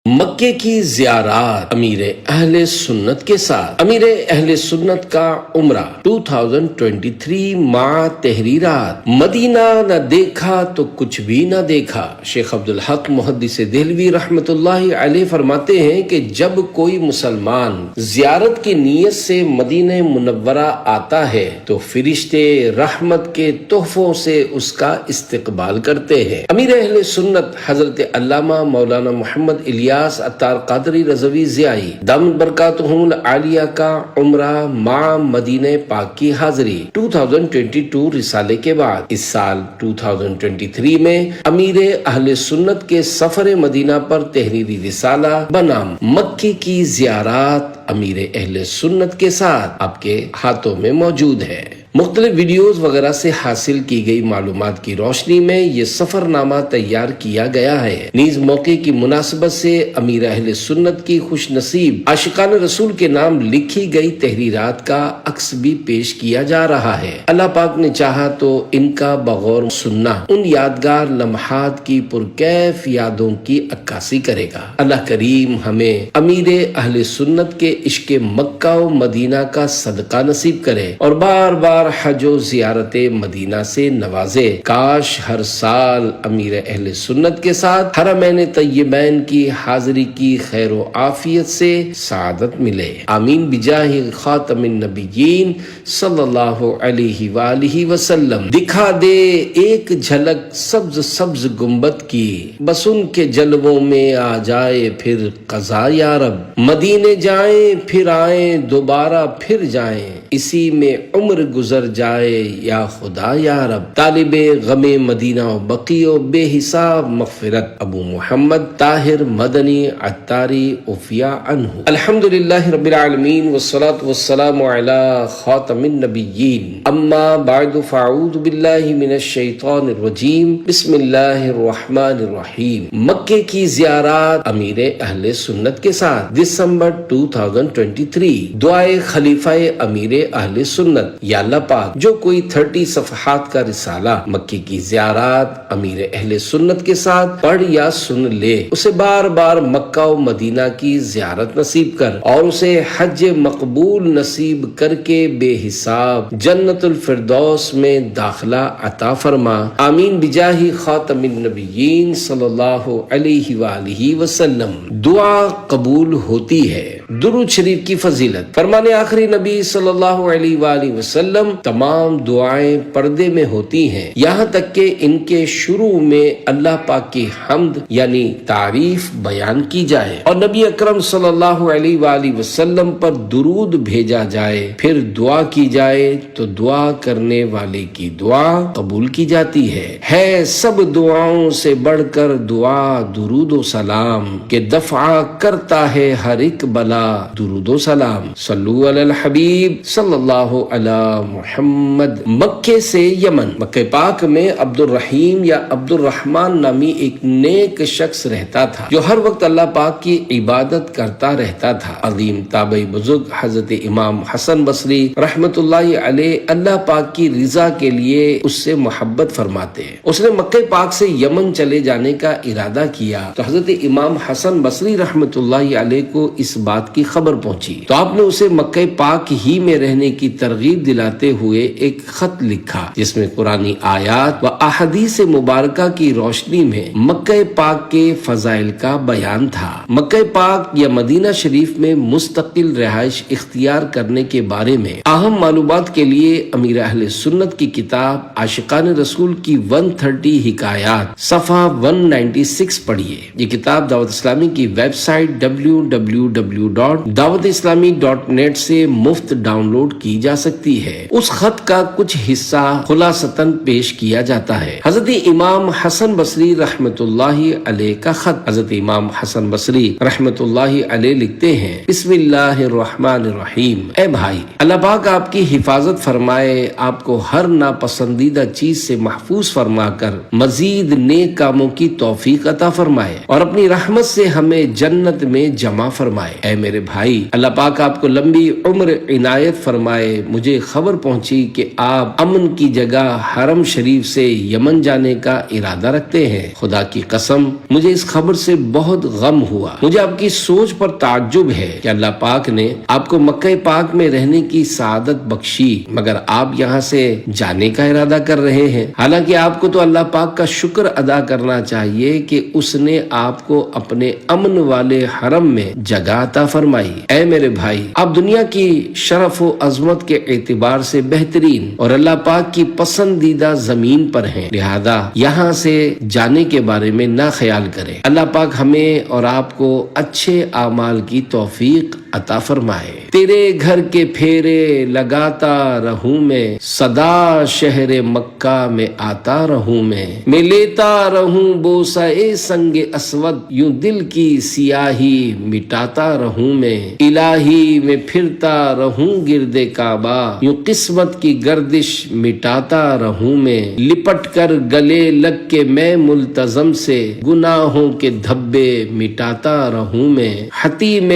مکے کی زیارات امیر اہل سنت کے ساتھ۔ امیر اہل سنت کا عمرہ 2023 ماہ تحریرات۔ مدینہ نہ دیکھا تو کچھ بھی نہ دیکھا۔ شیخ عبدالحق محدث دہلوی رحمت اللہ علیہ فرماتے ہیں کہ جب کوئی مسلمان زیارت کی نیت سے مدینہ منورہ آتا ہے تو فرشتے رحمت کے تحفوں سے اس کا استقبال کرتے ہیں۔ امیر اہل سنت حضرت علامہ مولانا محمد الیاس عطار قادری رضوی ضیائی دامت برکاتہم العالیہ کا عمرہ مع مدینہ پاک کی حاضری 2022 رسالے کے بعد اس سال 2023 میں امیر اہل سنت کے سفر مدینہ پر تحریری رسالہ بنام مکے کی زیارات امیر اہل سنت کے ساتھ آپ کے ہاتھوں میں موجود ہے۔ مختلف ویڈیوز وغیرہ سے حاصل کی گئی معلومات کی روشنی میں یہ سفر نامہ تیار کیا گیا ہے۔ نیز موقع کی مناسبت سے امیر اہل سنت کی خوش نصیب عاشقان رسول کے نام لکھی گئی تحریرات کا عکس بھی پیش کیا جا رہا ہے۔ اللہ پاک نے چاہا تو ان کا بغور سننا ان یادگار لمحات کی پرکیف یادوں کی عکاسی کرے گا۔ اللہ کریم ہمیں امیر اہل سنت کے عشق مکہ و مدینہ کا صدقہ نصیب کرے اور بار بار حج و زیارت مدینہ سے نوازے۔ کاش ہر سال امیر اہل سنت کے ساتھ حرمین طیبین کی حاضری کی خیر و عافیت سے سعادت ملے۔ آمین بجاہ خاتم النبیین صلی اللہ علیہ وآلہ وسلم۔ دکھا دے ایک جھلک سبز سبز گنبد کی، بس ان کے جلووں میں آ جائے پھر قضا یا رب۔ مدینے جائیں پھر آئیں دوبارہ پھر جائیں، اسی میں عمر گزر جائے یا خدا یا رب۔ طالب غم مدینہ و بقی و بے حساب مغفرت ابو محمد طاہر مدنی عطاری عفیہ عنہ۔ الحمدللہ رب العالمین والصلاة والسلام علی خاتم النبیین، اما بعد فاعوذ باللہ من الشیطان الرجیم، بسم اللہ الرحمن الرحیم۔ مکے کی زیارات امیر اہل سنت کے ساتھ دسمبر 2023۔ دعائے خلیفہ امیر اہل سنت۔ یا اللہ پاک، جو کوئی 30 صفحات کا رسالہ مکے کی زیارات امیر اہل سنت کے ساتھ پڑھ یا سن لے، اسے بار بار مکہ و مدینہ کی زیارت نصیب کر اور اسے حج مقبول نصیب کر کے بے حساب جنت الفردوس میں داخلہ عطا فرما۔ آمین بجاہ خاتم النبیین صلی اللہ علیہ وآلہ وسلم۔ دعا قبول ہوتی ہے۔ درود شریف کی فضیلت۔ فرمان آخری نبی صلی اللہ علیہ وآلہ وسلم تمام دعائیں پردے میں ہوتی ہیں، یہاں تک کہ ان کے شروع میں اللہ پاک کی حمد یعنی تعریف بیان کی جائے اور نبی اکرم صلی اللہ علیہ وآلہ وسلم پر درود بھیجا جائے، پھر دعا کی جائے تو دعا کرنے والے کی دعا قبول کی جاتی ہے سب دعاؤں سے بڑھ کر دعا درود و سلام کہ دفع کرتا ہے ہر ایک بلا درود و سلام۔ صلو علی الحبیب صلی اللہ علی محمد۔ مکے سے یمن۔ مکہ پاک میں عبد الرحیم یا عبد الرحمن نامی ایک نیک شخص رہتا تھا جو ہر وقت اللہ پاک کی عبادت کرتا رہتا تھا۔ عظیم تابعی بزرگ حضرت امام حسن بصری رحمت اللہ علیہ اللہ پاک کی رضا کے لیے اس سے محبت فرماتے ہیں۔ اس نے مکہ پاک سے یمن چلے جانے کا ارادہ کیا تو حضرت امام حسن بصری رحمت اللہ علیہ کو اس بات کی خبر پہنچی تو آپ نے اسے مکہ پاک ہی میں رہنے کی ترغیب دلاتے ہوئے ایک خط لکھا جس میں قرآنی آیات و احادیث مبارکہ کی روشنی میں مکہ پاک کے فضائل کا بیان تھا۔ مکہ پاک یا مدینہ شریف میں مستقل رہائش اختیار کرنے کے بارے میں اہم معلومات کے لیے امیر اہل سنت کی کتاب عاشقان رسول کی 130 حکایات صفحہ 196 پڑھیے۔ یہ کتاب دعوت اسلامی کی ویب سائٹ www.dawatIslami.net سے مفت ڈاؤن لوڈ کی جا سکتی ہے۔ اس خط کا کچھ حصہ خلاصتاً پیش کیا جاتا ہے۔ حضرت امام حسن بصری رحمت اللہ علیہ کا خط۔ حضرت امام حسن بصری رحمت اللہ علیہ لکھتے ہیں، بسم اللہ الرحمن الرحیم۔ اے بھائی، اللہ پاک آپ کی حفاظت فرمائے، آپ کو ہر ناپسندیدہ چیز سے محفوظ فرما کر مزید نیک کاموں کی توفیق عطا فرمائے اور اپنی رحمت سے ہمیں جنت میں جمع فرمائے۔ اے میرے بھائی، اللہ پاک آپ کو لمبی عمر عنایت فرمائے مجھے خبر پہنچی کہ آپ امن کی جگہ حرم شریف سے یمن جانے کا ارادہ رکھتے ہیں۔ خدا کی قسم مجھے اس خبر سے بہت غم ہوا۔ مجھے آپ کی سوچ پر تعجب ہے کہ اللہ پاک نے آپ کو مکہ پاک میں رہنے کی سعادت بخشی، مگر آپ یہاں سے جانے کا ارادہ کر رہے ہیں۔ حالانکہ آپ کو تو اللہ پاک کا شکر ادا کرنا چاہیے کہ اس نے آپ کو اپنے امن والے حرم میں جگہ عطا فرمائی۔ اے میرے بھائی، آپ دنیا کی شرف و عظمت کے اعتبار سے بہترین اور اللہ پاک کی پسندیدہ زمین پر ہیں، لہذا یہاں سے جانے کے بارے میں نہ خیال کریں۔ اللہ پاک ہمیں اور آپ کو اچھے اعمال کی توفیق عطا فرمائے۔ تیرے گھر کے پھیرے لگاتا رہوں میں، صدا شہر مکہ میں آتا رہوں میں لیتا رہوں بوسہ سنگ اسود، یوں دل کی سیاہی مٹاتا رہوں میں، الہی میں پھرتا رہوں گرد کعبہ، یوں قسمت کی گردش مٹاتا رہوں میں، لپٹ کر گلے لگ کے میں ملتزم سے، گناہوں کے دھبے مٹاتا رہوں میں، حتیم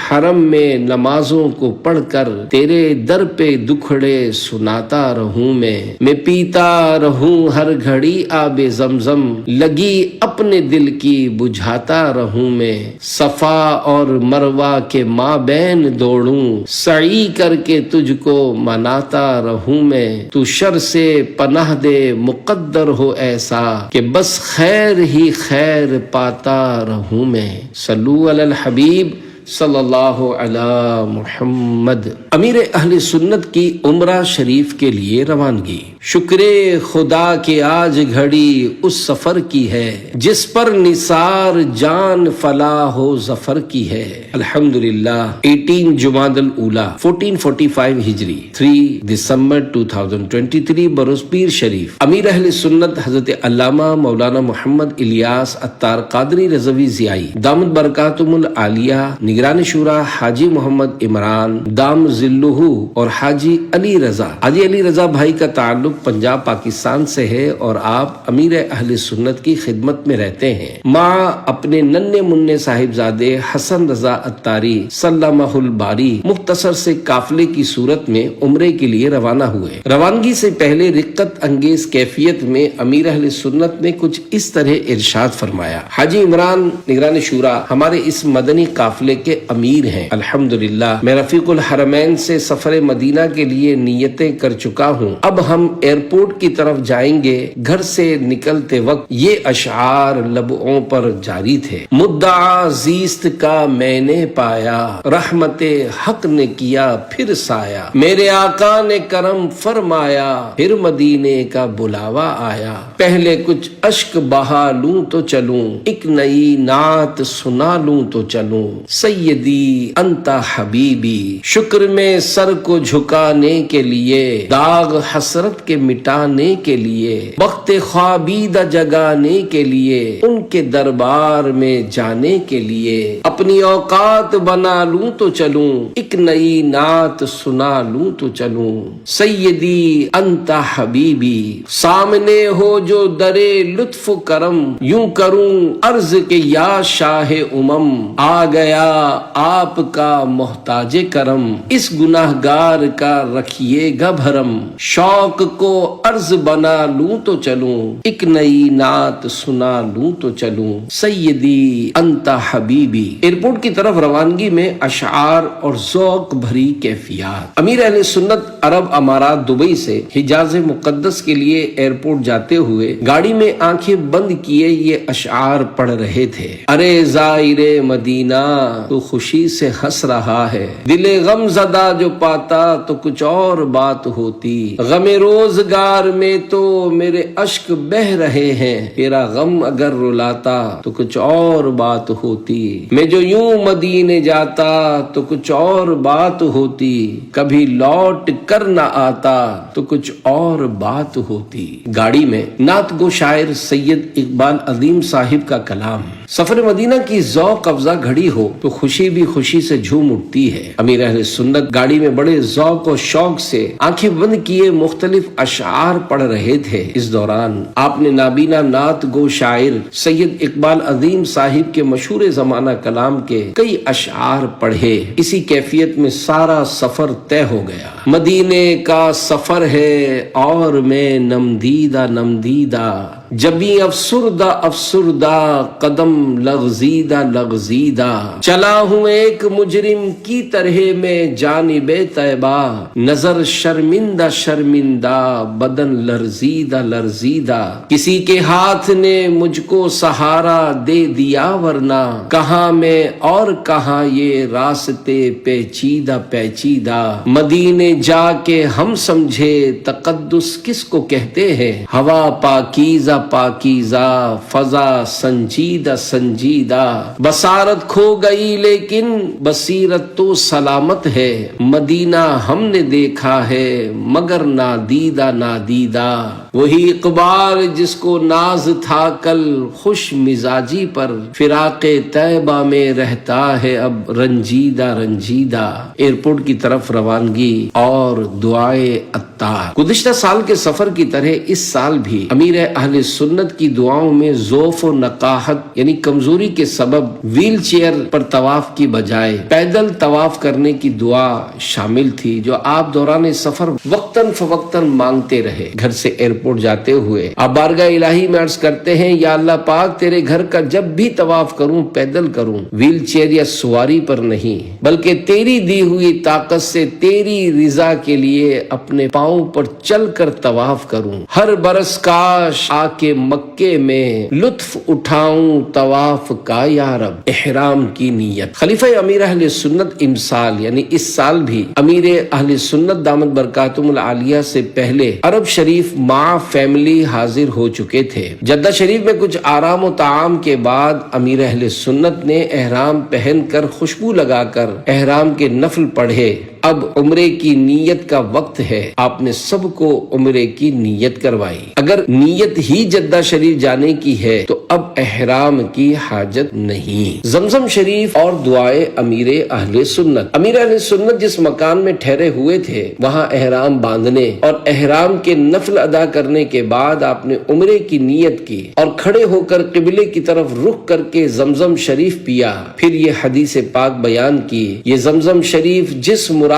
حرم میں نمازوں کو پڑھ کر تیرے در پہ دکھڑے سناتا رہوں میں پیتا رہوں ہر گھڑی آب زمزم، لگی اپنے دل کی بجھاتا رہوں میں، صفا اور مروہ کے مابین دوڑوں، سعی کر کے تجھ کو مناتا رہوں میں، تو شر سے پناہ دے مقدر ہو ایسا کہ بس خیر ہی خیر پاتا رہوں میں۔ صلو علی الحبیب صلی اللہ علی محمد۔ امیر اہل سنت کی عمرہ شریف کے لیے روانگی۔ شکر خدا کہ آج گھڑی اس سفر کی ہے، جس پر نثار جان فلاح و ظفر کی ہے۔ الحمدللہ 18 جمادی الاولی 1445 ہجری 3 دسمبر 2023 بروز پیر شریف، امیر اہل سنت حضرت علامہ مولانا محمد الیاس عطار قادری رضوی ضیائی دامت برکاتہم العالیہ، نگران شورا حاجی محمد عمران دام ذلہ اور حاجی علی رضا بھائی کا تعلق پنجاب پاکستان سے ہے اور آپ امیر اہل سنت کی خدمت میں رہتے ہیں۔ ماں اپنے ننھے منع صاحبزادے حسن رضا عطاری سلمہ الباری مختصر سے قافلے کی صورت میں عمرے کے لیے روانہ ہوئے۔ روانگی سے پہلے رقت انگیز کیفیت میں امیر اہل سنت نے کچھ اس طرح ارشاد فرمایا۔ حاجی عمران نگران شورا ہمارے اس مدنی قافلے کے امیر ہیں۔ الحمدللہ میں رفیق الحرمین سے سفر مدینہ کے لیے نیتیں کر چکا ہوں۔ اب ہم ایئرپورٹ کی طرف جائیں گے۔ گھر سے نکلتے وقت یہ اشعار لبوں پر جاری تھے۔ مدعا زیست کا میں نے پایا، رحمت حق نے کیا پھر سایہ، میرے آقا نے کرم فرمایا، پھر مدینے کا بلاوا آیا، پہلے کچھ اشک بہا لوں تو چلوں، ایک نئی نعت سنا لوں تو چلوں، سیدی انت حبیبی، شکر میں سر کو جھکانے کے لیے، داغ حسرت کے مٹانے کے لیے، وقت خوابیدہ جگانے کے لیے، ان کے دربار میں جانے کے لیے، اپنی اوقات بنا لوں تو چلوں، ایک نئی نعت سنا لوں تو چلوں، سیدی انت حبیبی، سامنے ہو جو درے لطف و کرم، یوں کروں عرض کہ یا شاہ امم، آ گیا آپ کا محتاج کرم، اس گناہگار کا رکھیے گا بھرم، شوق کو عرض بنا لوں تو چلوں، ایک نئی نعت سنا لوں تو چلوں، سیدی انت حبیبی۔ ایئرپورٹ کی طرف روانگی میں اشعار اور ذوق بھری کیفیات۔ امیر اہل سنت عرب امارات دبئی سے حجاز مقدس کے لیے ایئرپورٹ جاتے ہوئے گاڑی میں آنکھیں بند کیے یہ اشعار پڑھ رہے تھے۔ ارے زائر مدینہ تو خوشی سے ہنس رہا ہے، دل غم زدہ جو پاتا تو کچھ اور بات ہوتی، غم روزگار میں تو میرے اشک بہ رہے ہیں، تیرا غم اگر رلاتا تو کچھ اور بات ہوتی، میں جو یوں مدینے جاتا تو کچھ اور بات ہوتی، کبھی لوٹ کر نہ آتا تو کچھ اور بات ہوتی۔ گاڑی میں نعت گو شاعر سید اقبال عظیم صاحب کا کلام۔ سفر مدینہ کی ذوق افزا گھڑی ہو تو خوشی بھی خوشی سے جھوم اٹھتی ہے۔ امیر اہل سنت گاڑی میں بڑے ذوق و شوق سے آنکھیں بند کیے مختلف اشعار پڑھ رہے تھے۔ اس دوران آپ نے نابینا نعت گو شاعر سید اقبال عظیم صاحب کے مشہور زمانہ کلام کے کئی اشعار پڑھے۔ اسی کیفیت میں سارا سفر طے ہو گیا۔ مدینے کا سفر ہے اور میں نمدیدہ نمدیدہ، جبھی افسردہ افسردہ قدم لغزیدہ لغزیدہ، چلا ہوں ایک مجرم کی طرح میں جانب طیبہ، نظر شرمندہ شرمندہ بدن لرزیدہ لرزیدہ، کسی کے ہاتھ نے مجھ کو سہارا دے دیا ورنہ کہاں میں اور کہاں یہ راستے پیچیدہ پیچیدہ، مدینے جا کے ہم سمجھے تقدس کس کو کہتے ہیں، ہوا پاکیزہ پاکیزہ فضا سنجیدہ سنجیدہ، بصارت کھو گئی لیکن بصیرت تو سلامت ہے، مدینہ ہم نے دیکھا ہے مگر نادیدہ نادیدہ، وہی اقبال جس کو ناز تھا کل خوش مزاجی پر، فراق طیبہ میں رہتا ہے اب رنجیدہ رنجیدہ۔ ایئرپورٹ کی طرف روانگی اور دعائے عطار۔ گزشتہ سال کے سفر کی طرح اس سال بھی امیر اہل سنت کی دعاؤں میں ضعف و نقاحت یعنی کمزوری کے سبب ویل چیئر پر طواف کی بجائے پیدل طواف کرنے کی دعا شامل تھی، جو آپ دوران سفر وقتاً فوقتاً مانگتے رہے۔ گھر سے ایئرپورٹ جاتے ہوئے آپ بارگاہ الہی میں عرض کرتے ہیں، یا اللہ پاک تیرے گھر کا جب بھی طواف کروں پیدل کروں، ویل چیئر یا سواری پر نہیں، بلکہ تیری دی ہوئی طاقت سے تیری رضا کے لیے اپنے پاؤں پر چل کر طواف کروں، ہر برس کاش آ کے مکے میں لطف اٹھاؤں طواف کا یا رب۔ احرام کی نیت۔ خلیفہ امیر اہل سنت امسال یعنی اس سال بھی امیر اہل سنت دامت برکاتہم العالیہ سے پہلے عرب شریف مع فیملی حاضر ہو چکے تھے۔ جدہ شریف میں کچھ آرام و طعام کے بعد امیر اہل سنت نے احرام پہن کر خوشبو لگا کر احرام کے نفل پڑھے۔ اب عمرے کی نیت کا وقت ہے، آپ نے سب کو عمرے کی نیت کروائی۔ اگر نیت ہی جدہ شریف جانے کی ہے تو اب احرام کی حاجت نہیں۔ زمزم شریف اور دعائے امیر اہل سنت۔ امیر اہل سنت جس مکان میں ٹھہرے ہوئے تھے وہاں احرام باندھنے اور احرام کے نفل ادا کرنے کے بعد آپ نے عمرے کی نیت کی اور کھڑے ہو کر قبلے کی طرف رخ کر کے زمزم شریف پیا۔ پھر یہ حدیث پاک بیان کی، یہ زمزم شریف جس مراد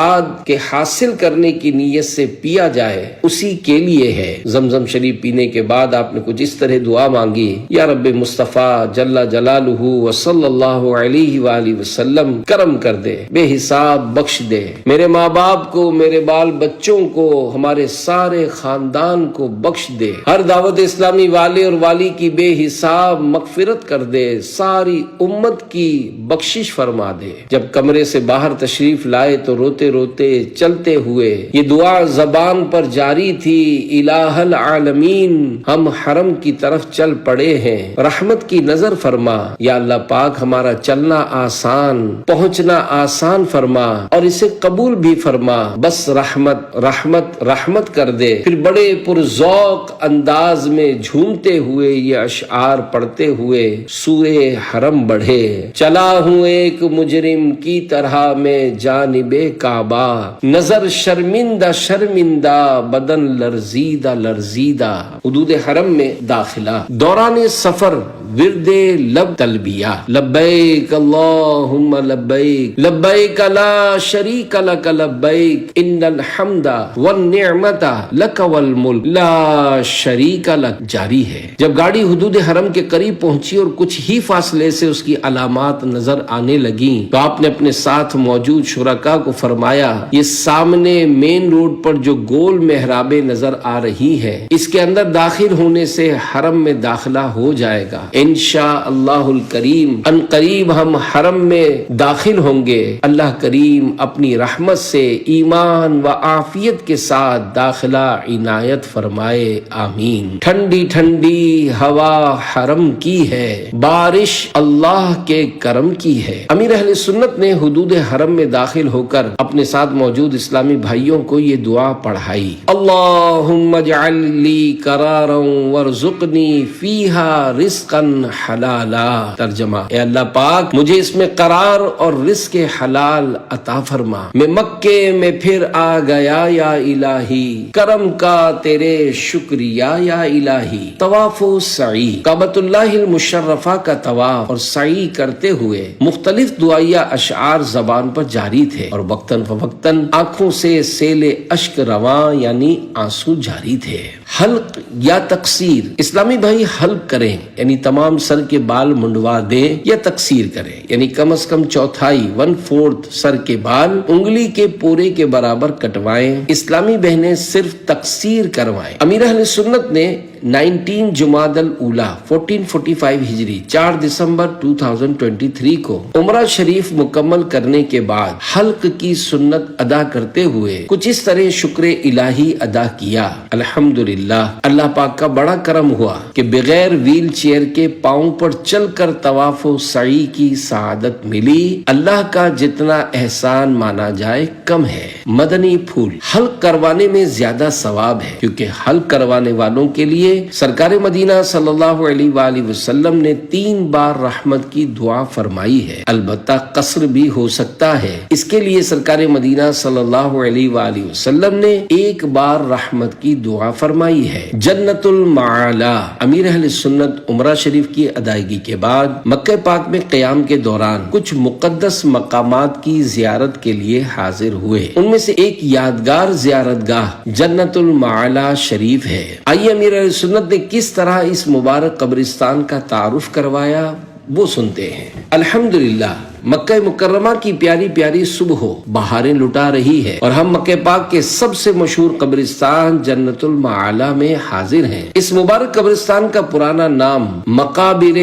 کے حاصل کرنے کی نیت سے پیا جائے اسی کے لیے ہے۔ زمزم شریف پینے کے بعد آپ نے کچھ اس طرح دعا مانگی، یا رب مصطفیٰ جل جلالہ وصلی اللہ علیہ وآلہ وسلم کرم کر دے، بے حساب بخش دے، میرے ماں باپ کو، میرے بال بچوں کو، ہمارے سارے خاندان کو بخش دے، ہر دعوت اسلامی والے اور والی کی بے حساب مغفرت کر دے، ساری امت کی بخشش فرما دے۔ جب کمرے سے باہر تشریف لائے تو روتے روتے چلتے ہوئے یہ دعا زبان پر جاری تھی، الہ العالمین ہم حرم کی طرف چل پڑے ہیں، رحمت کی نظر فرما، یا اللہ پاک ہمارا چلنا آسان، پہنچنا آسان فرما اور اسے قبول بھی فرما، بس رحمت رحمت رحمت کر دے۔ پھر بڑے پرذوق انداز میں جھومتے ہوئے یہ اشعار پڑھتے ہوئے سورہ حرم بڑھے۔ چلا ہوں ایک مجرم کی طرح میں جانب کعبہ، نظر شرمندہ شرمندہ بدن لرزیدہ لرزیدہ۔ حدود حرم میں داخلہ۔ دوران سفر ورد لب تلبیہ، لبیک اللہم لبیک، لبیک لا شریک لک لبیک، ان الحمد والنعمت لک والملک لا شریک لک جاری ہے۔ جب گاڑی حدود حرم کے قریب پہنچی اور کچھ ہی فاصلے سے اس کی علامات نظر آنے لگیں تو آپ نے اپنے ساتھ موجود شرکاء کو فرمایا، یہ سامنے مین روڈ پر جو گول محرابیں نظر آ رہی ہے اس کے اندر داخل ہونے سے حرم میں داخلہ ہو جائے گا انشاء اللہ الکریم۔ ان قریب ہم حرم میں داخل ہوں گے، اللہ کریم اپنی رحمت سے ایمان و عافیت کے ساتھ داخلہ عنایت فرمائے، آمین۔ ٹھنڈی ٹھنڈی ہوا حرم کی ہے، بارش اللہ کے کرم کی ہے۔ امیر اہل سنت نے حدود حرم میں داخل ہو کر اپنے ساتھ موجود اسلامی بھائیوں کو یہ دعا پڑھائی، اللہم اجعل لی قرارا وارزقنی فیہا رزقا حلالا۔ ترجمہ، اے اللہ پاک مجھے اس میں قرار اور رزق حلال عطا فرما۔ میں مکے میں پھر آ گیا یا الہی، کرم کا تیرے شکریہ یا الہی۔ طواف و سعی، کعبۃ اللہ المشرفہ کا طواف اور سعی کرتے ہوئے مختلف دعائیہ اشعار زبان پر جاری تھے اور وقتاً فوقتاً آنکھوں سے سیل اشک رواں یعنی آنسو جاری تھے۔ حلق یا تقصیر، اسلامی بھائی حلق کریں یعنی تمام سر کے بال منڈوا دیں یا تقصیر کریں یعنی کم از کم چوتھائی 1/4 سر کے بال انگلی کے پورے کے برابر کٹوائیں۔ اسلامی بہنیں صرف تقصیر کروائیں۔ امیر اہل سنت نے 19 جمادی الاولی 1445 ہجری 4 دسمبر 2023 کو عمرہ شریف مکمل کرنے کے بعد حلق کی سنت ادا کرتے ہوئے کچھ اس طرح شکر الہی ادا کیا۔ الحمدللہ، اللہ پاک کا بڑا کرم ہوا کہ بغیر ویل چیئر کے پاؤں پر چل کر طواف و سعی کی سعادت ملی۔ اللہ کا جتنا احسان مانا جائے کم ہے۔ مدنی پھول، حلق کروانے میں زیادہ ثواب ہے کیونکہ حلق کروانے والوں کے لیے سرکار مدینہ صلی اللہ علیہ وآلہ وسلم نے 3 بار رحمت کی دعا فرمائی ہے۔ البتہ قصر بھی ہو سکتا ہے، اس کے لیے سرکار مدینہ صلی اللہ علیہ وآلہ وسلم نے 1 بار رحمت کی دعا فرمائی ہے۔ جنت المعالی، امیر اہل سنت عمرہ شریف کی ادائیگی کے بعد مکہ پاک میں قیام کے دوران کچھ مقدس مقامات کی زیارت کے لیے حاضر ہوئے۔ ان میں سے ایک یادگار زیارت گاہ جنت المعالی شریف ہے۔ آئیے امیر اہل سنت نے کس طرح اس مبارک قبرستان کا تعارف کروایا وہ سنتے ہیں۔ الحمدللہ، مکہ مکرمہ کی پیاری پیاری صبح ہو بہاریں لٹا رہی ہے اور ہم مکہ پاک کے سب سے مشہور قبرستان جنت المعالی میں حاضر ہیں۔ اس مبارک قبرستان کا پرانا نام مقابر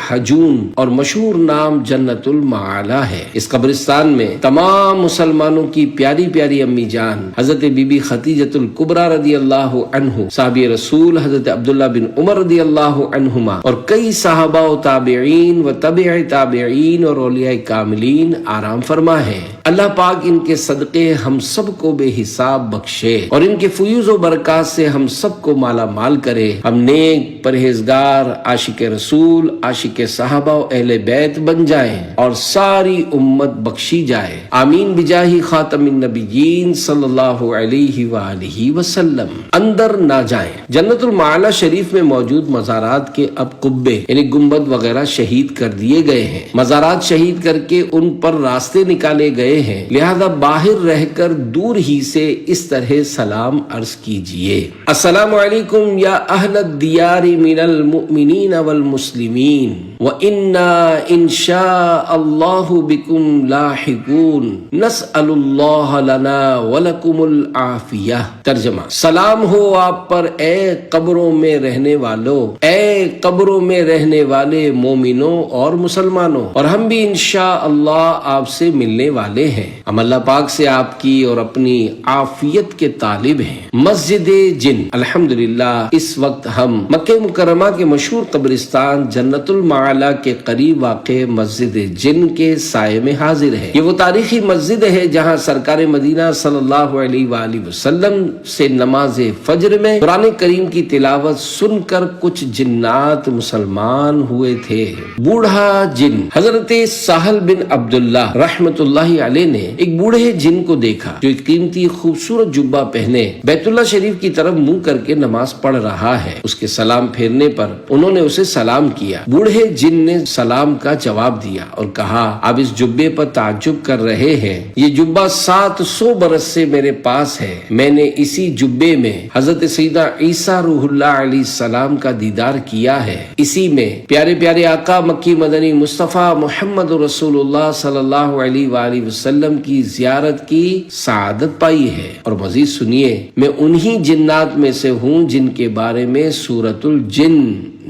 حجون اور مشہور نام جنت المعالی ہے۔ اس قبرستان میں تمام مسلمانوں کی پیاری پیاری امی جان حضرت بی بی خدیجۃ الکبریٰ رضی اللہ عنہ، صحابی رسول حضرت عبداللہ بن عمر رضی اللہ عنہما اور کئی صحابہ و تابعین و تبع تابعین اور اولیاء کاملین آرام فرما ہے۔ اللہ پاک ان کے صدقے ہم سب کو بے حساب بخشے اور ان کے فیوز و برکات سے ہم سب کو مالا مال کرے۔ ہم نیک، پرہیزگار، عاشق رسول، عاشق صحابہ و اہل بیت بن جائیں اور ساری امت بخشی جائے۔ آمین بجاہ خاتم النبیین صلی اللہ علیہ وآلہ وسلم۔ اندر نہ جائیں۔ جنت المعالی شریف میں موجود مزارات کے اب قبے یعنی گنبد وغیرہ شہید کر دیے گئے ہیں۔ مزارات شہید کر کے ان پر راستے نکالے گئے ہیں، لہذا باہر رہ کر دور ہی سے اس طرح سلام عرض کیجئے۔ السلام علیکم یا اہل الدیار من المؤمنین والمسلمین وَإِنَّا إِن شَاءَ اللَّهُ بِكُمْ لَاحِقُونَ نَسْأَلُ اللَّهَ لَنَا وَلَكُمُ الْعَافِيَةَ۔ ترجمہ، سلام ہو آپ پر اے قبروں میں رہنے والوں، اے قبروں میں رہنے والے مومنوں اور مسلمانوں، اور ہم بھی انشاءاللہ آپ سے ملنے والے ہیں۔ ہم اللہ پاک سے آپ کی اور اپنی عافیت کے طالب ہیں۔ مسجد جن، الحمدللہ اس وقت ہم مکہ مکرمہ کے مشہور قبرستان جنت المعالی کے قریب واقع مسجد جن کے سائے میں حاضر ہے۔ یہ وہ تاریخی مسجد ہے جہاں سرکار مدینہ صلی اللہ علیہ وآلہ وسلم سے نماز فجر میں قرآن کریم کی تلاوت سن کر کچھ جنات مسلمان ہوئے تھے۔ بوڑھا جن، حضرت سہل بن عبداللہ رحمت اللہ علیہ نے ایک بوڑھے جن کو دیکھا جو ایک قیمتی خوبصورت جبہ پہنے بیت اللہ شریف کی طرف منہ کر کے نماز پڑھ رہا ہے۔ اس کے سلام پھیرنے پر انہوں نے اسے سلام کیا۔ بوڑھے جن نے سلام کا جواب دیا اور کہا، آپ اس جبے پر تعجب کر رہے ہیں، یہ جبہ 700 برس سے میرے پاس ہے۔ میں نے اسی جبے میں حضرت سیدنا عیسیٰ روح اللہ علیہ السلام کا دیدار کیا ہے، اسی میں پیارے پیارے آقا مکی مدنی مصطفیٰ محمد رسول اللہ صلی اللہ علیہ وآلہ وسلم کی زیارت کی سعادت پائی ہے۔ اور مزید سنیے، میں انہی جنات میں سے ہوں جن کے بارے میں سورۃ الجن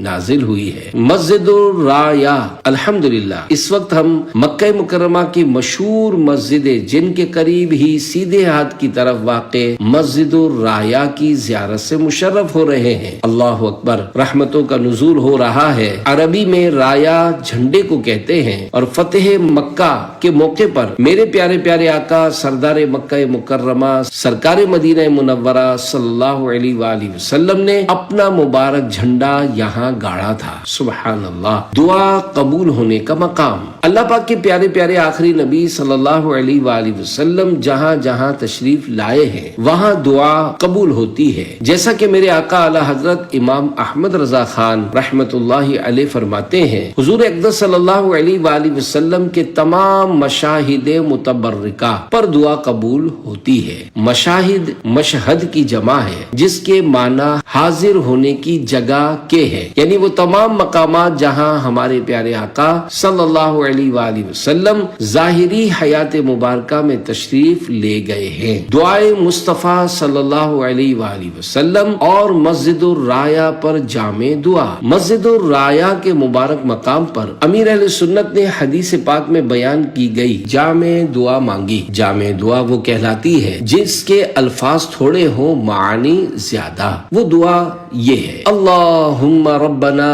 نازل ہوئی ہے۔ مسجد الرایا، الحمدللہ اس وقت ہم مکہ مکرمہ کی مشہور مسجد جن کے قریب ہی سیدھے ہاتھ کی طرف واقع مسجد الرایا کی زیارت سے مشرف ہو رہے ہیں۔ اللہ اکبر، رحمتوں کا نزول ہو رہا ہے۔ عربی میں رایا جھنڈے کو کہتے ہیں اور فتح مکہ کے موقع پر میرے پیارے پیارے آقا سردار مکہ مکرمہ سرکار مدینہ منورہ صلی اللہ علیہ وآلہ وسلم نے اپنا مبارک جھنڈا یہاں اتنا گاڑا تھا۔ سبحان اللہ، دعا قبول ہونے کا مقام۔ اللہ پاک کے پیارے پیارے آخری نبی صلی اللہ علیہ وآلہ وسلم جہاں جہاں تشریف لائے ہیں وہاں دعا قبول ہوتی ہے، جیسا کہ میرے آقا اعلی حضرت امام احمد رضا خان رحمت اللہ علیہ فرماتے ہیں، حضور اقدس صلی اللہ علیہ وآلہ وسلم کے تمام مشاہد متبرکہ پر دعا قبول ہوتی ہے۔ مشاہد مشہد کی جمع ہے جس کے معنی حاضر ہونے کی جگہ کے ہے، یعنی وہ تمام مقامات جہاں ہمارے پیارے آقا صلی اللہ علیہ وآلہ وسلم ظاہری حیات مبارکہ میں تشریف لے گئے ہیں۔ دعائے مصطفیٰ صلی اللہ علیہ وآلہ وسلم اور مسجد الرایا پر جامع دعا۔ مسجد الرایا کے مبارک مقام پر امیر اہل سنت نے حدیث پاک میں بیان کی گئی جامع دعا مانگی۔ جامع دعا وہ کہلاتی ہے جس کے الفاظ تھوڑے ہوں معانی زیادہ۔ وہ دعا یہ ہے، اللہم ربنا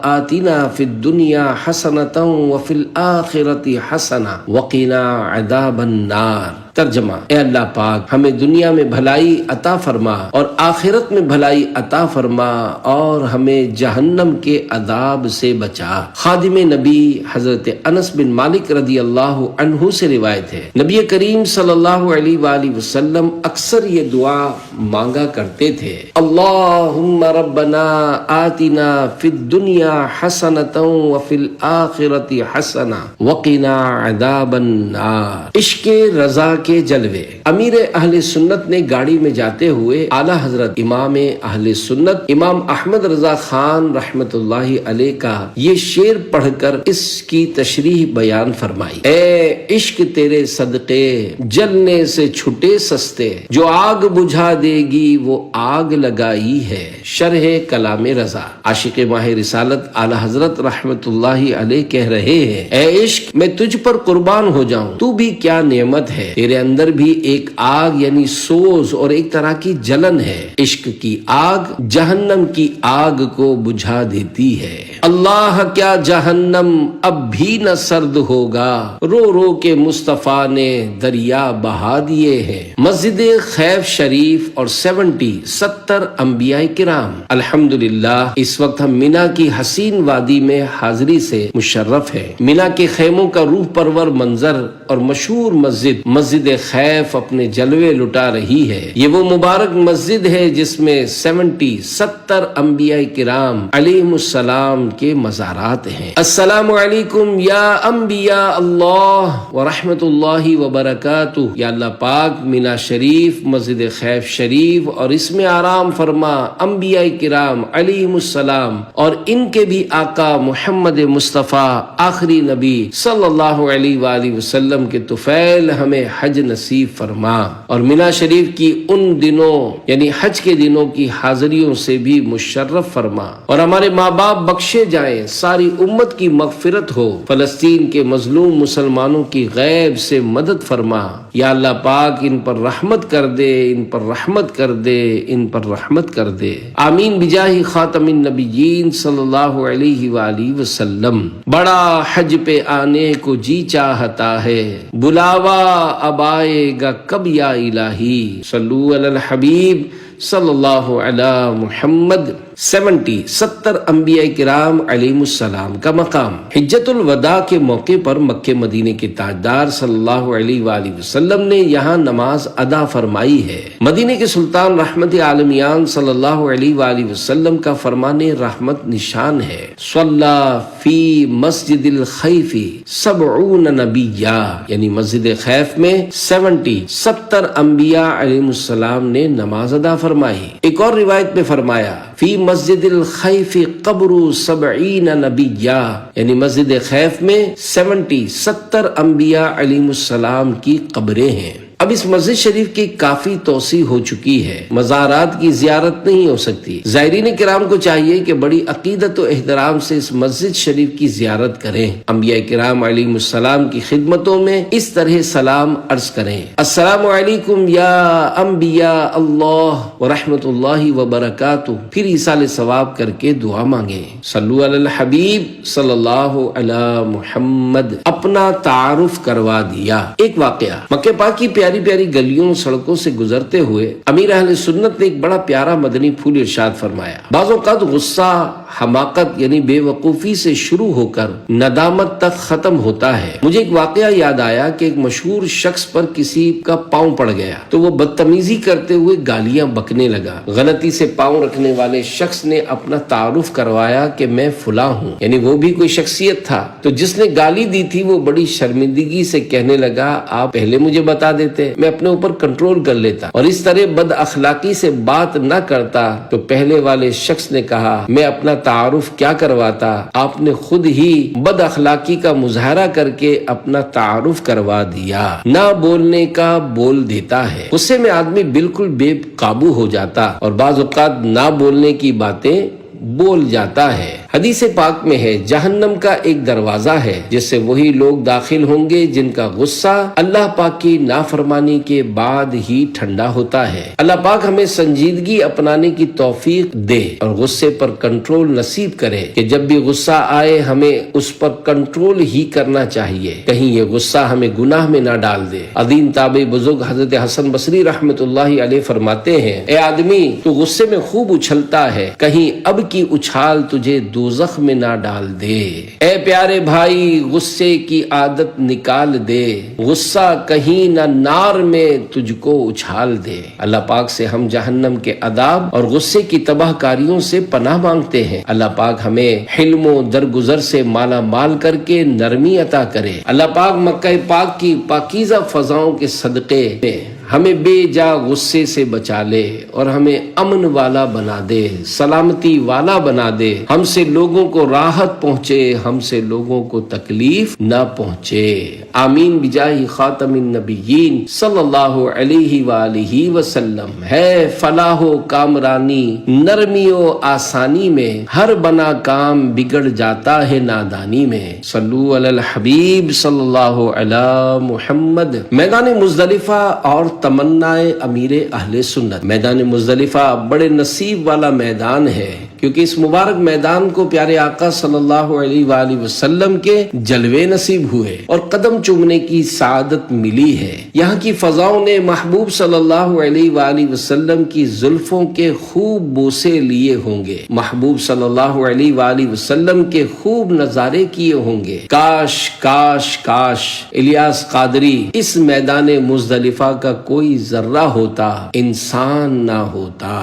آتنا فی الدنیا حسنۃ وفی الآخرۃ حسنۃ وقنا عذاب النار۔ ترجمہ، اے اللہ پاک ہمیں دنیا میں بھلائی عطا فرما اور آخرت میں بھلائی عطا فرما اور ہمیں جہنم کے عذاب سے بچا۔ خادم نبی حضرت انس بن مالک رضی اللہ عنہ سے روایت ہے، نبی کریم صلی اللہ علیہ وآلہ وسلم اکثر یہ دعا مانگا کرتے تھے، اللہم ربنا آتنا فی الدنیا حسنۃ وفی الآخرۃ حسنۃ وقنا عذاب النار۔ عشق رضا کے جلوے۔ امیر اہل سنت نے گاڑی میں جاتے ہوئے اعلیٰ حضرت امام اہل سنت امام احمد رضا خان رحمت اللہ علیہ کا یہ شعر پڑھ کر اس کی تشریح بیان فرمائی، اے عشق تیرے صدقے جلنے سے چھٹے سستے، جو آگ بجھا دے گی وہ آگ لگائی ہے۔ شرح کلام رضا۔ عاشق ماہ رسالت اعلیٰ حضرت رحمت اللہ علیہ کہہ رہے ہیں، اے عشق میں تجھ پر قربان ہو جاؤں، تو بھی کیا نعمت ہے، تیرے اندر بھی ایک آگ یعنی سوز اور ایک طرح کی جلن ہے۔ عشق کی آگ جہنم کی آگ کو بجھا دیتی ہے۔ اللہ کیا جہنم اب بھی نہ سرد ہوگا، رو رو کے مصطفیٰ نے دریا بہا دیے ہیں۔ مسجد خیف شریف اور 70 انبیاء کرام۔ الحمدللہ اس وقت ہم مینا کی حسین وادی میں حاضری سے مشرف ہیں۔ مینا کے خیموں کا روح پرور منظر اور مشہور مسجد خیف اپنے جلوے لٹا رہی ہے۔ یہ وہ مبارک مسجد ہے جس میں 70 انبیاء کرام علیہم السلام کے مزارات ہیں۔ السلام علیکم یا انبیاء اللہ ورحمت اللہ وبرکاتہ۔ یا اللہ پاک مینا شریف، مسجد خیف شریف اور اس میں آرام فرما انبیاء کرام علیہم السلام اور ان کے بھی آقا محمد مصطفیٰ آخری نبی صلی اللہ علیہ وآلہ وسلم کے طفیل ہمیں حج نصیب فرما اور مینا شریف کی ان دنوں یعنی حج کے دنوں کی حاضریوں سے بھی مشرف فرما اور ہمارے ماں باپ بخشے جائیں، ساری امت کی مغفرت ہو، فلسطین کے مظلوم مسلمانوں کی غیب سے مدد فرما۔ یا اللہ پاک ان پر رحمت کر دے، ان پر رحمت کر دے، ان پر رحمت کر دے، آمین بجاہ خاتم النبیین صلی اللہ علیہ وآلہ وسلم۔ بڑا حج پہ آنے کو جی چاہتا ہے، بلاوا اب آئے گا کب یا الہی، صلو علی الحبیب صلی اللہ علی محمد۔ 70 انبیاء کرام علیہم السلام کا مقام۔ حجت الوداع کے موقع پر مکہ مدینے کے تاجدار صلی اللہ علیہ وآلہ وسلم نے یہاں نماز ادا فرمائی ہے۔ مدینے کے سلطان رحمت عالمیان صلی اللہ علیہ وآلہ وسلم کا فرمان رحمت نشان ہے، صلی فی مسجد الخیف 70 نبیہ، یعنی مسجد خیف میں 70 انبیاء علیہم السلام نے نماز ادا فرمائی۔ ایک اور روایت میں فرمایا، فی مسجد الخیف قبر 70 نبیہ، یعنی مسجد خیف میں 70 انبیاء علیہم السلام کی قبریں ہیں۔ اب اس مسجد شریف کی کافی توسیع ہو چکی ہے، مزارات کی زیارت نہیں ہو سکتی۔ زائرین کرام کو چاہیے کہ بڑی عقیدت و احترام سے اس مسجد شریف کی زیارت کریں، انبیاء کرام علیہم السلام کی خدمتوں میں اس طرح سلام عرض کریں، السلام علیکم یا انبیاء اللہ ورحمت اللہ وبرکاتہ، پھر ایصال ثواب کر کے دعا مانگیں۔ صلو علی الحبیب صلی اللہ علی محمد۔ اپنا تعارف کروا دیا۔ ایک واقعہ، مکہ پاک کی پیاری پیاری پیاری گلیوں سڑکوں سے گزرتے ہوئے امیر اہل سنت نے ایک بڑا پیارا مدنی پھول ارشاد فرمایا۔ بعض اوقات غصہ حماقت یعنی بے وقوفی سے شروع ہو کر ندامت تک ختم ہوتا ہے۔ مجھے ایک واقعہ یاد آیا کہ ایک مشہور شخص پر کسی کا پاؤں پڑ گیا تو وہ بدتمیزی کرتے ہوئے گالیاں بکنے لگا۔ غلطی سے پاؤں رکھنے والے شخص نے اپنا تعارف کروایا کہ میں فلاں ہوں، یعنی وہ بھی کوئی شخصیت تھا۔ تو جس نے گالی دی تھی وہ بڑی شرمندگی سے کہنے لگا، آپ پہلے مجھے بتا دیتے، میں اپنے اوپر کنٹرول کر لیتا اور اس طرح بد اخلاقی سے بات نہ کرتا۔ تو پہلے والے شخص نے کہا، میں اپنا تعارف کیا کرواتا، آپ نے خود ہی بد اخلاقی کا مظاہرہ کر کے اپنا تعارف کروا دیا۔ نہ بولنے کا بول دیتا ہے، غصے میں آدمی بالکل بے قابو ہو جاتا اور بعض اوقات نہ بولنے کی باتیں بول جاتا ہے۔ حدیث پاک میں ہے، جہنم کا ایک دروازہ ہے جس سے وہی لوگ داخل ہوں گے جن کا غصہ اللہ پاک کی نافرمانی کے بعد ہی ٹھنڈا ہوتا ہے۔ اللہ پاک ہمیں سنجیدگی اپنانے کی توفیق دے اور غصے پر کنٹرول نصیب کرے کہ جب بھی غصہ آئے ہمیں اس پر کنٹرول ہی کرنا چاہیے، کہیں یہ غصہ ہمیں گناہ میں نہ ڈال دے۔ عظیم تابعی بزرگ حضرت حسن بصری رحمت اللہ علیہ فرماتے ہیں، اے آدمی تو غصے میں خوب اچھلتا ہے، کہیں اب کی اچھال تجھے دوزخ میں نہ ڈال دے۔ اے پیارے بھائی غصے کی عادت نکال دے، غصہ کہیں نہ نار میں تجھ کو اچھال دے۔ اللہ پاک سے ہم جہنم کے عذاب اور غصے کی تباہ کاریوں سے پناہ مانگتے ہیں۔ اللہ پاک ہمیں حلم و درگزر سے مالا مال کر کے نرمی عطا کرے۔ اللہ پاک مکہ پاک کی پاکیزہ فضاؤں کے صدقے میں ہمیں بے جا غصے سے بچا لے اور ہمیں امن والا بنا دے، سلامتی والا بنا دے، ہم سے لوگوں کو راحت پہنچے، ہم سے لوگوں کو تکلیف نہ پہنچے۔ آمین بجاہ خاتم النبیین صلی اللہ علیہ وآلہ وسلم۔ ہے فلاح و کامرانی نرمی و آسانی میں، ہر بنا کام بگڑ جاتا ہے نادانی میں۔ صلو علی الحبیب صلی اللہ علی محمد۔ میدان مزدلفہ اور تمنا امیر اہل سنت۔ میدان مزدلفہ بڑے نصیب والا میدان ہے کیونکہ اس مبارک میدان کو پیارے آقا صلی اللہ علیہ وآلہ وسلم کے جلوے نصیب ہوئے اور قدم چومنے کی سعادت ملی ہے۔ یہاں کی فضاؤں نے محبوب صلی اللہ علیہ وآلہ وسلم کی زلفوں کے خوب بوسے لیے ہوں گے، محبوب صلی اللہ علیہ وآلہ وسلم کے خوب نظارے کیے ہوں گے۔ کاش کاش کاش الیاس قادری اس میدان مزدلفہ کا کوئی ذرہ ہوتا، انسان نہ ہوتا۔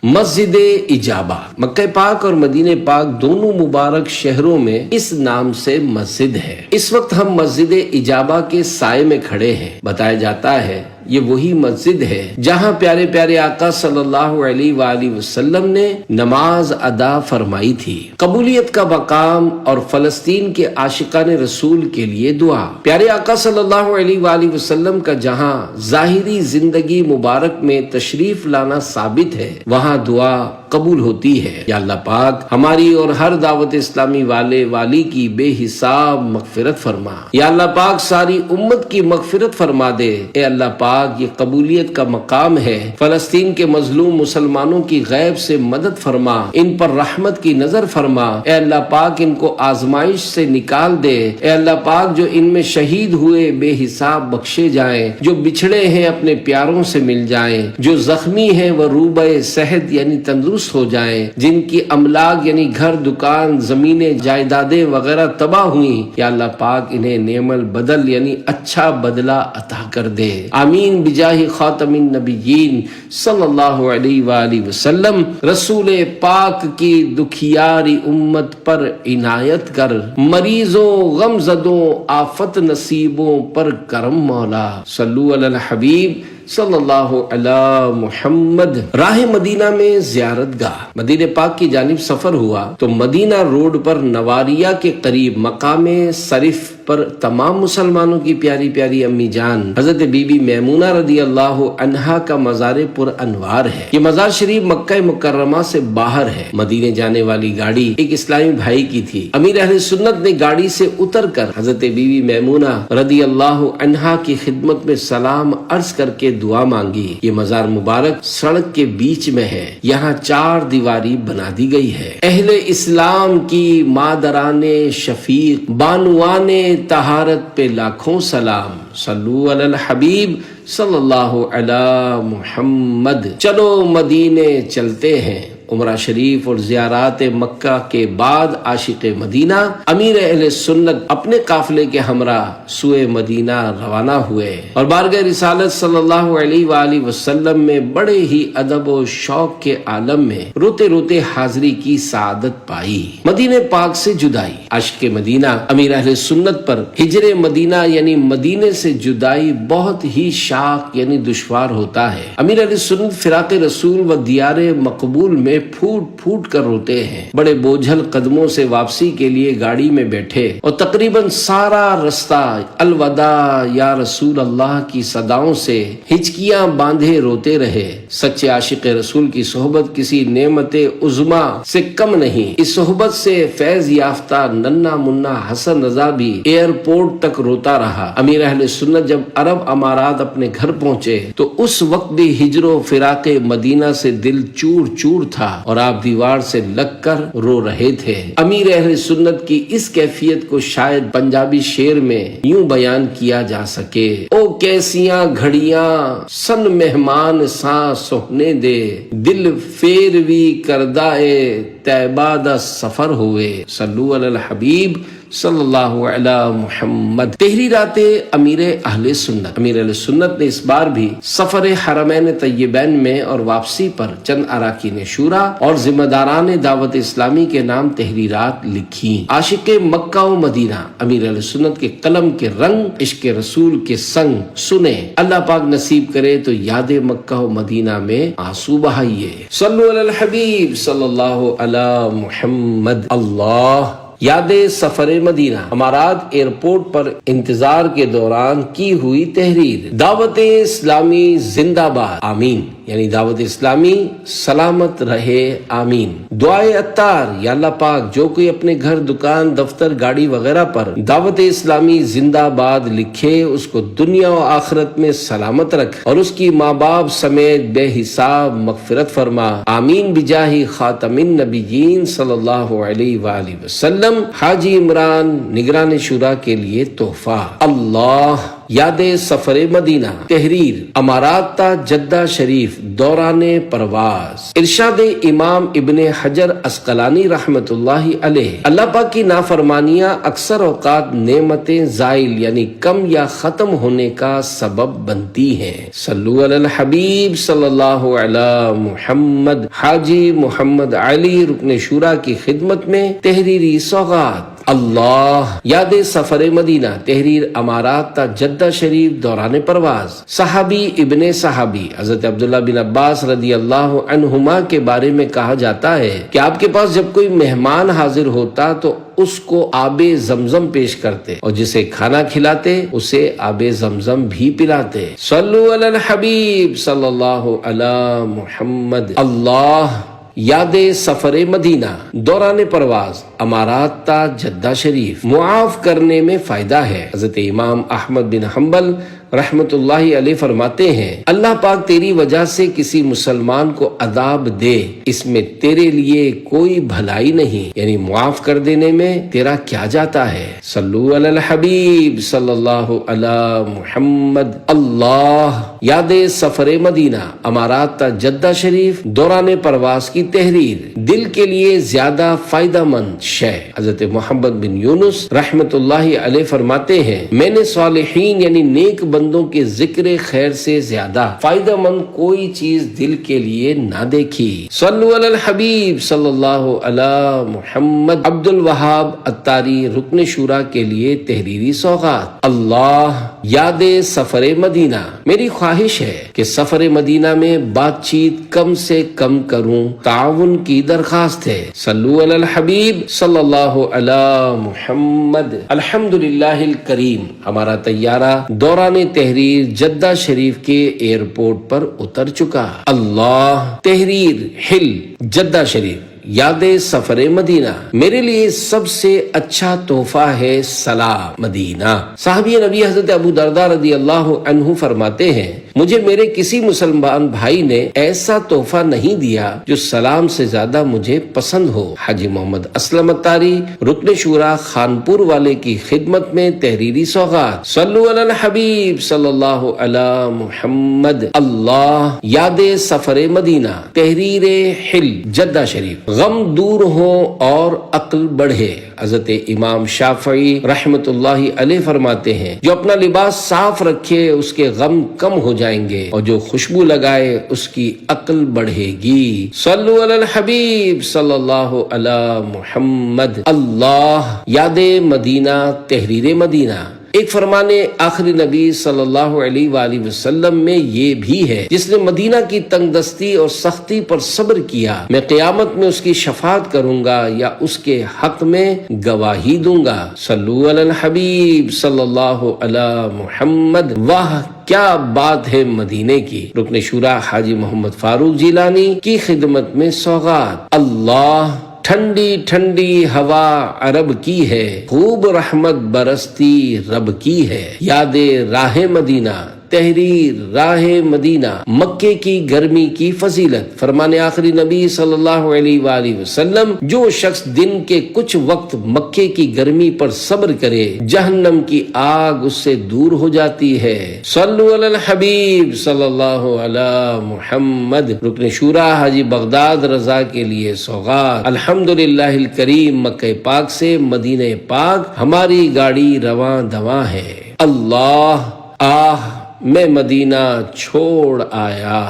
مسجد اجابہ، مکہ پاک اور مدینہ پاک دونوں مبارک شہروں میں اس نام سے مسجد ہے۔ اس وقت ہم مسجد اجابہ کے سائے میں کھڑے ہیں۔ بتایا جاتا ہے یہ وہی مسجد ہے جہاں پیارے پیارے آقا صلی اللہ علیہ وآلہ وسلم نے نماز ادا فرمائی تھی۔ قبولیت کا مقام اور فلسطین کے عاشقان رسول کے لیے دعا۔ پیارے آقا صلی اللہ علیہ وآلہ وسلم کا جہاں ظاہری زندگی مبارک میں تشریف لانا ثابت ہے، وہاں دعا قبول ہوتی ہے۔ یا اللہ پاک ہماری اور ہر دعوت اسلامی والے والی کی بے حساب مغفرت فرما۔ یا اللہ پاک ساری امت کی مغفرت فرما دے۔ اے اللہ پاک یہ قبولیت کا مقام ہے، فلسطین کے مظلوم مسلمانوں کی غیب سے مدد فرما، ان پر رحمت کی نظر فرما۔ اے اللہ پاک ان کو آزمائش سے نکال دے۔ اے اللہ پاک جو ان میں شہید ہوئے بے حساب بخشے جائیں، جو بچھڑے ہیں اپنے پیاروں سے مل جائیں، جو زخمی ہیں وہ روبہ صحت یعنی تندرست ہو جائیں، جن کی املاک یعنی گھر دکان زمینیں جائیدادیں وغیرہ تباہ ہوئیں، یا اللہ پاک انہیں نعم البدل یعنی اچھا بدلہ عطا کر دے۔ آمین بجاہ خاتم النبیین صلی اللہ علیہ وآلہ وسلم۔ رسول پاک کی دکھیاری امت پر عنایت کر، مریضوں غم زدوں آفت نصیبوں پر کرم مولا۔ صلو علی الحبیب صلی اللہ علی محمد۔ راہ مدینہ میں زیارت گاہ، مدینہ پاک کی جانب سفر ہوا تو مدینہ روڈ پر نواریہ کے قریب مقام صرف پر تمام مسلمانوں کی پیاری پیاری امی جان حضرت بی بی میمونہ رضی اللہ عنہا کا مزار پر انوار ہے۔ یہ مزار شریف مکہ مکرمہ سے باہر ہے۔ مدینے جانے والی گاڑی ایک اسلامی بھائی کی تھی۔ امیر اہل سنت نے گاڑی سے اتر کر حضرت بی بی میمونہ رضی اللہ عنہا کی خدمت میں سلام عرض کر کے دعا مانگی۔ یہ مزار مبارک سڑک کے بیچ میں ہے، یہاں 4 دیواری بنا دی گئی ہے۔ اہل اسلام کی مادران شفیق بانوان طہارت پہ لاکھوں سلام، صلو علی الحبیب صلی اللہ علی محمد۔ چلو مدینے چلتے ہیں، عمرہ شریف اور زیارات مکہ کے بعد عاشق مدینہ امیر اہل سنت اپنے قافلے کے ہمراہ سوئے مدینہ روانہ ہوئے اور بارگاہ رسالت صلی اللہ علیہ وآلہ وسلم میں بڑے ہی ادب و شوق کے عالم میں روتے روتے حاضری کی سعادت پائی۔ مدینہ پاک سے جدائی، عاشق مدینہ امیر اہل سنت پر ہجر مدینہ یعنی مدینے سے جدائی بہت ہی شاق یعنی دشوار ہوتا ہے۔ امیر اہل سنت فراق رسول و دیار مقبول میں پھوٹ پھوٹ کر روتے ہیں۔ بڑے بوجھل قدموں سے واپسی کے لیے گاڑی میں بیٹھے اور تقریباً سارا رستہ الوداع یا رسول اللہ کی صداؤں سے ہچکیاں باندھے روتے رہے۔ سچے عاشق رسول کی صحبت کسی نعمت عظما سے کم نہیں۔ اس صحبت سے فیض یافتہ ننھا منا حسن رضا بھی ایئرپورٹ تک روتا رہا۔ امیر اہل سنت جب عرب امارات اپنے گھر پہنچے تو اس وقت بھی ہجر و فراق مدینہ سے دل چور چور تھا اور آپ دیوار سے لگ کر رو رہے تھے۔ امیر اہل سنت کی اس کیفیت کو شاید پنجابی شعر میں یوں بیان کیا جا سکے: او کیسیاں گھڑیاں سن مہمان ساں سہنے دے، دل فیروی کردائے طیبہ دا سفر ہوئے، صلو علی الحبیب صلی اللہ علی محمد۔ تحریرات امیر اہل سنت۔ امیر اہل سنت نے اس بار بھی سفر حرمین طیبین میں اور واپسی پر چند اراکین شورا اور ذمہ داران دعوت اسلامی کے نام تحریرات لکھی۔ عاشق مکہ و مدینہ امیر اہل سنت کے قلم کے رنگ عشق رسول کے سنگ سنے۔ اللہ پاک نصیب کرے تو یاد مکہ و مدینہ میں آنسو بہائیے۔ صلو علی الحبیب صلی اللہ علی محمد۔ اللہ یاد سفر مدینہ۔ امارات ایئرپورٹ پر انتظار کے دوران کی ہوئی تحریر: دعوت اسلامی زندہ باد، آمین، یعنی دعوت اسلامی سلامت رہے، آمین۔ دعائے عطار: یا اللہ پاک جو کوئی اپنے گھر، دکان، دفتر، گاڑی وغیرہ پر دعوت اسلامی زندہ باد لکھے اس کو دنیا و آخرت میں سلامت رکھ اور اس کی ماں باپ سمیت بے حساب مغفرت فرما، آمین، بجاہ خاتم النبیین صلی اللہ علیہ وآلہ وسلم۔ حاجی عمران نگران شورا کے لیے تحفہ۔ اللہ یاد سفر مدینہ۔ تحریر: امارات تا جدہ شریف دوران پرواز۔ ارشاد امام ابن حجر عسقلانی رحمت اللہ علیہ: اللہ پاک کی نافرمانیاں اکثر اوقات نعمتیں زائل یعنی کم یا ختم ہونے کا سبب بنتی ہیں۔ صلو علی الحبیب صلی اللہ علی محمد۔ حاجی محمد علی رکن شورا کی خدمت میں تحریری سوغات۔ اللہ یاد سفر مدینہ۔ تحریر: امارات تا جدہ شریف دوران پرواز۔ صحابی ابن صحابی حضرت عبداللہ بن عباس رضی اللہ عنہما کے بارے میں کہا جاتا ہے کہ آپ کے پاس جب کوئی مہمان حاضر ہوتا تو اس کو آب زمزم پیش کرتے اور جسے کھانا کھلاتے اسے آب زمزم بھی پلاتے۔ صلو علی الحبیب صلی اللہ علی محمد۔ اللہ یاد سفر مدینہ۔ دوران پرواز امارات تا جدہ شریف معاف کرنے میں فائدہ ہے۔ حضرت امام احمد بن حنبل رحمت اللہ علیہ فرماتے ہیں: اللہ پاک تیری وجہ سے کسی مسلمان کو عذاب دے، اس میں تیرے لیے کوئی بھلائی نہیں، یعنی معاف کر دینے میں تیرا کیا جاتا ہے۔ صلو علی الحبیب صلی اللہ علی محمد۔ اللہ یاد سفر مدینہ۔ امارات تا جدہ شریف دوران پرواز کی تحریر: دل کے لیے زیادہ فائدہ مند شے۔ حضرت محمد بن یونس رحمت اللہ علیہ فرماتے ہیں: میں نے صالحین یعنی نیک بندوں کے ذکر خیر سے زیادہ فائدہ مند کوئی چیز دل کے لیے نہ دیکھی۔ صلو علی الحبیب صلی اللہ علی محمد۔ عبد الوہاب عطاری رکن شورا کے لیے تحریری سوغات۔ اللہ یاد سفر مدینہ۔ میری خواہش ہے کہ سفر مدینہ میں بات چیت کم سے کم کروں، تعاون کی درخواست ہے۔ صلو علی الحبیب صلی اللہ علی محمد۔ الحمدللہ الکریم۔ ہمارا طیارہ دوران تحریر جدہ شریف کے ایئرپورٹ پر اتر چکا۔ اللہ تحریر حل جدہ شریف یاد سفر مدینہ۔ میرے لیے سب سے اچھا تحفہ ہے سلام مدینہ۔ صحابی نبی حضرت ابو درداء رضی اللہ عنہ فرماتے ہیں: مجھے میرے کسی مسلمان بھائی نے ایسا تحفہ نہیں دیا جو سلام سے زیادہ مجھے پسند ہو۔ حاجی محمد اسلم اتاری، رکن شورا خانپور والے کی خدمت میں تحریری سوغات۔ صلو علی الحبیب صلی اللہ علی محمد۔ اللہ یاد سفر مدینہ، تحریر حل جدہ شریف۔ غم دور ہو اور عقل بڑھے۔ حضرت امام شافعی رحمت اللہ علیہ فرماتے ہیں جو اپنا لباس صاف رکھے اس کے غم کم ہو جائیں گے، اور جو خوشبو لگائے اس کی عقل بڑھے گی۔ صلو علی الحبیب صلی اللہ علی محمد۔ اللہ یاد مدینہ، تحریر مدینہ۔ ایک فرمان آخری نبی صلی اللہ علیہ وآلہ وسلم میں یہ بھی ہے، جس نے مدینہ کی تنگ دستی اور سختی پر صبر کیا، میں قیامت میں اس کی شفاعت کروں گا یا اس کے حق میں گواہی دوں گا۔ صلو علی الحبیب صلی اللہ علی محمد۔ واہ کیا بات ہے مدینے کی۔ رکن شورا حاجی محمد فاروق جیلانی کی خدمت میں سوغات۔ اللہ ٹھنڈی ٹھنڈی ہوا عرب کی ہے، خوب رحمت برستی رب کی ہے۔ یاد راہ مدینہ، تحریر راہ مدینہ۔ مکے کی گرمی کی فضیلت۔ فرمان آخری نبی صلی اللہ علیہ وآلہ وسلم جو شخص دن کے کچھ وقت مکے کی گرمی پر صبر کرے جہنم کی آگ اس سے دور ہو جاتی ہے۔ صلو علی الحبیب صلی اللہ علی محمد۔ رکن شورا حاجی بغداد رضا کے لیے سوغات۔ الحمدللہ الکریم، مکہ پاک سے مدینہ پاک ہماری گاڑی رواں دواں ہے۔ اللہ آہ میں مدینہ چھوڑ آیا۔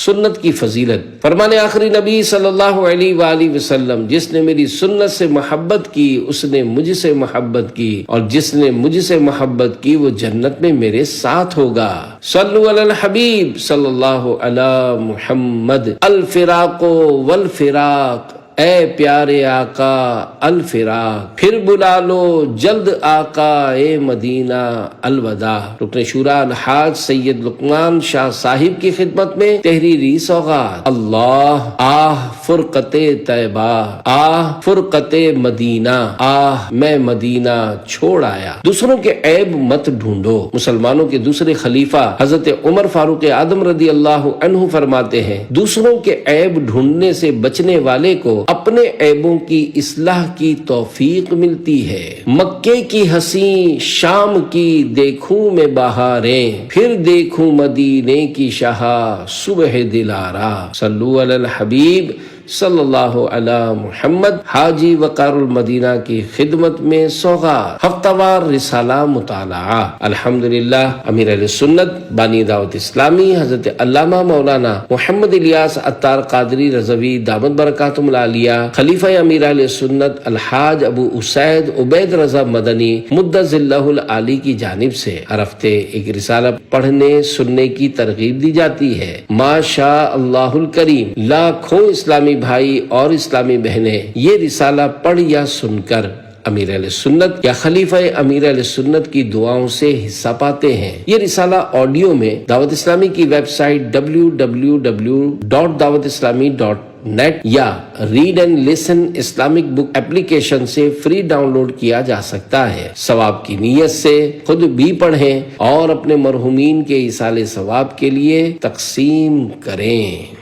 سنت کی فضیلت۔ فرمان آخری نبی صلی اللہ علیہ وآلہ وسلم جس نے میری سنت سے محبت کی اس نے مجھ سے محبت کی، اور جس نے مجھ سے محبت کی وہ جنت میں میرے ساتھ ہوگا۔ صلو علی الحبیب صلی اللہ علی محمد۔ الفراق والفراق، اے پیارے آقا الفراق، پھر بلا لو جلد آقا اے مدینہ الوداع۔ رکن شورا الحاج سید لقمان شاہ صاحب کی خدمت میں تحریری سوغات۔ اللہ آہ فرقت طیبہ، آہ فرقت مدینہ، آہ میں مدینہ چھوڑ آیا۔ دوسروں کے عیب مت ڈھونڈو۔ مسلمانوں کے دوسرے خلیفہ حضرت عمر فاروق اعظم رضی اللہ عنہ فرماتے ہیں دوسروں کے عیب ڈھونڈنے سے بچنے والے کو اپنے عیبوں کی اصلاح کی توفیق ملتی ہے۔ مکے کی حسین، شام کی دیکھوں میں بہاریں، پھر دیکھوں مدینے کی شہا صبح دلارا۔ صلو علی الحبیب صلی اللہ علی محمد۔ حاجی وقار المدینہ کی خدمت میں سوغات۔ ہفتہ وار رسالہ مطالعہ۔ الحمدللہ امیر اہل سنت بانی دعوت اسلامی حضرت علامہ مولانا محمد الیاس عطار قادری رضوی دامت برکاتہم العالیہ، خلیفہ امیر اہل سنت الحاج ابو اسید عبید رضا مدنی مدظ اللہ العالی کی جانب سے ہر ہفتے ایک رسالہ پڑھنے سننے کی ترغیب دی جاتی ہے۔ ماشاء اللہ الکریم، لاکھوں اسلامی بھائی اور اسلامی بہنیں یہ رسالہ پڑھ یا سن کر امیر اہل سنت یا خلیفہ امیر اہل سنت کی دعاؤں سے حصہ پاتے ہیں۔ یہ رسالہ آڈیو میں دعوت اسلامی کی ویب سائٹ www.dawatIslami.net یا read and listen Islamic book application سے فری ڈاؤن لوڈ کیا جا سکتا ہے۔ ثواب کی نیت سے خود بھی پڑھیں اور اپنے مرحومین کے ایصال ثواب کے لیے تقسیم کریں۔